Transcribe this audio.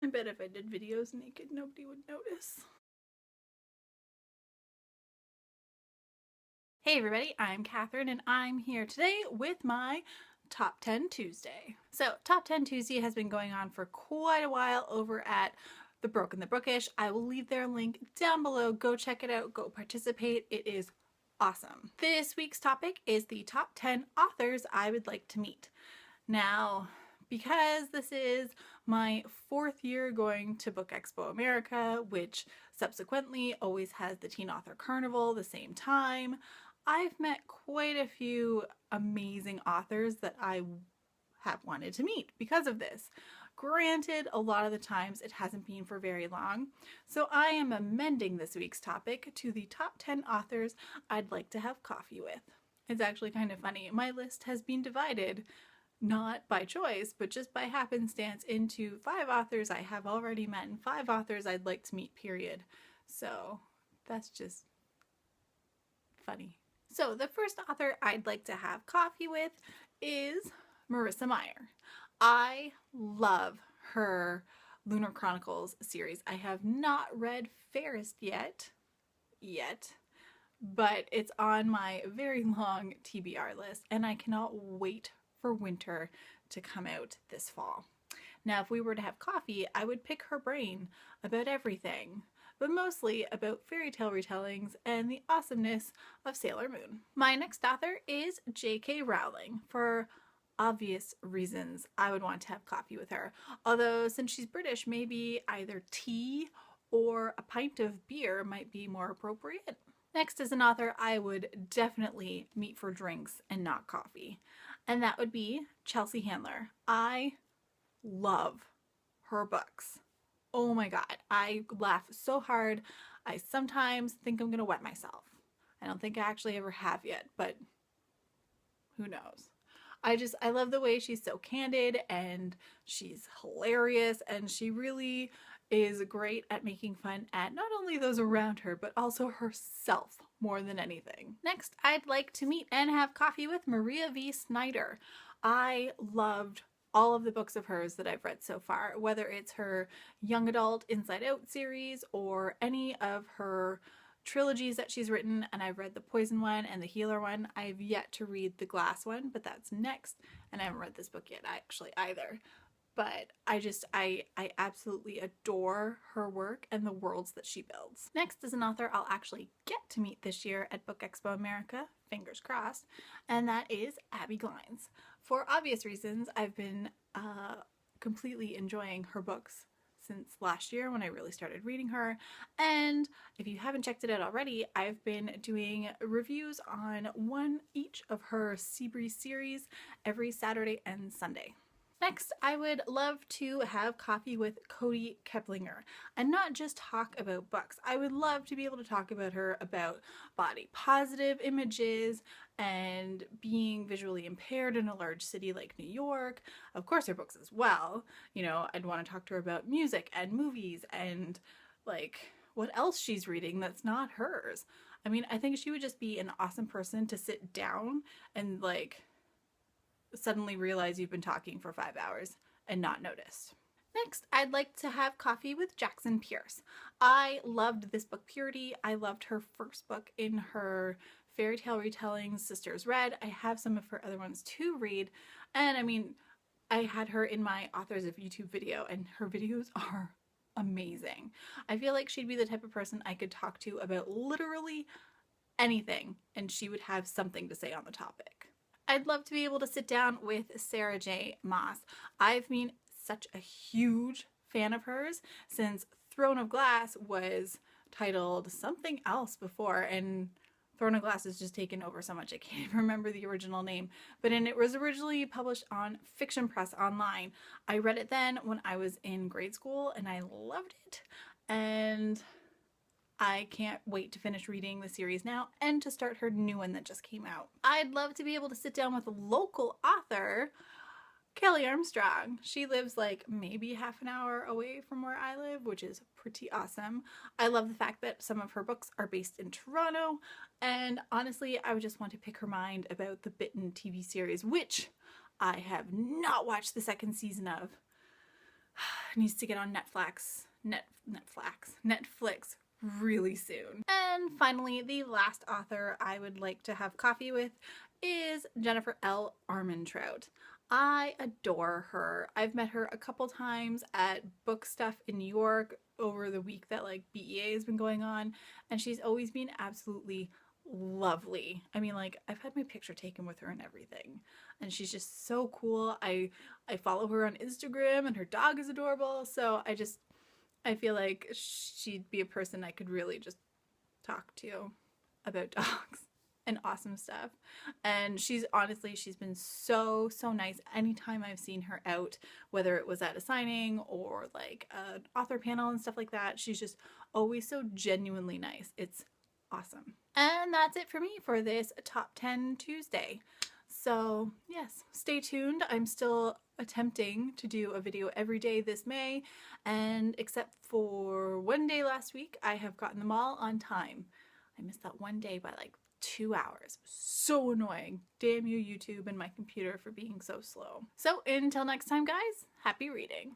I bet if I did videos naked, nobody would notice. Hey everybody, I'm Catherine and I'm here today with my Top 10 Tuesday. So Top 10 Tuesday has been going on for quite a while over at The Broke and the Brookish. I will leave their link down below. Go check it out, go participate. It is awesome. This week's topic is the top 10 authors I would like to meet. Now, because this is my 4th year going to Book Expo America, which subsequently always has the Teen Author Carnival the same time, I've met quite a few amazing authors that I have wanted to meet because of this. Granted, a lot of the times it hasn't been for very long, so I am amending this week's topic to the top 10 authors I'd like to have coffee with. It's actually kind of funny. My list has been divided not by choice, but just by happenstance into 5 authors I have already met and 5 authors I'd like to meet, period. So that's just funny. So the first author I'd like to have coffee with is Marissa Meyer. I love her Lunar Chronicles series. I have not read Fairest yet, but it's on my very long TBR list and I cannot wait for winter to come out this fall. Now, if we were to have coffee, I would pick her brain about everything, but mostly about fairy tale retellings and the awesomeness of Sailor Moon. My next author is J.K. Rowling. For obvious reasons, I would want to have coffee with her. Although, since she's British, maybe either tea or a pint of beer might be more appropriate. Next is an author I would definitely meet for drinks and not coffee, and that would be Chelsea Handler. I love her books. Oh my god, I laugh so hard. I sometimes think I'm gonna wet myself. I don't think I actually ever have yet, but who knows. I love the way she's so candid and she's hilarious and she really is great at making fun at not only those around her, but also herself more than anything. Next, I'd like to meet and have coffee with Maria V Snyder. I loved all of the books of hers that I've read so far, whether it's her young adult Inside Out series or any of her trilogies that she's written, and I've read the Poison one and the Healer one. I've yet to read the Glass one, but that's next, and I haven't read this book yet actually either. But I absolutely adore her work and the worlds that she builds. Next is an author I'll actually get to meet this year at Book Expo America, fingers crossed, and that is Abbi Glines. For obvious reasons, I've been completely enjoying her books since last year when I really started reading her, and if you haven't checked it out already, I've been doing reviews on one each of her Seabreeze series every Saturday and Sunday. Next, I would love to have coffee with Cody Keplinger and not just talk about books. I would love to be able to talk about her about body positive images and being visually impaired in a large city like New York. Of course, her books as well. You know, I'd want to talk to her about music and movies and like what else she's reading that's not hers. I mean, I think she would just be an awesome person to sit down and like suddenly realize you've been talking for 5 hours and not noticed. Next, I'd like to have coffee with Jackson Pierce. I loved this book, Purity. I loved her first book in her fairy tale retellings, Sisters Red. I have some of her other ones to read, and I mean, I had her in my Authors of YouTube video, and her videos are amazing. I feel like she'd be the type of person I could talk to about literally anything, and she would have something to say on the topic. I'd love to be able to sit down with Sarah J Maas. I've been such a huge fan of hers since Throne of Glass was titled something else before, and Throne of Glass has just taken over so much I can't even remember the original name, but it was originally published on Fiction Press Online. I read it then when I was in grade school and I loved it, and I can't wait to finish reading the series now and to start her new one that just came out. I'd love to be able to sit down with a local author, Kelly Armstrong. She lives like maybe half an hour away from where I live, which is pretty awesome. I love the fact that some of her books are based in Toronto, and honestly, I would just want to pick her mind about the Bitten TV series, which I have not watched the second season of. needs to get on Netflix really soon. And finally, the last author I would like to have coffee with is Jennifer L Armentrout. I adore her. I've met her a couple times at book stuff in New York over the week that like BEA has been going on, and she's always been absolutely lovely. I mean, like, I've had my picture taken with her and everything, and she's just so cool. I follow her on Instagram, and her dog is adorable, so I feel like she'd be a person I could really just talk to about dogs and awesome stuff. And she's been so nice anytime I've seen her out, whether it was at a signing or like an author panel and stuff like that. She's just always so genuinely nice. It's awesome. And that's it for me for this Top 10 Tuesday. So yes, stay tuned. I'm still attempting to do a video every day this May, and except for one day last week, I have gotten them all on time. I missed that one day by like 2 hours. So annoying. Damn you, YouTube and my computer, for being so slow. So until next time, guys, happy reading.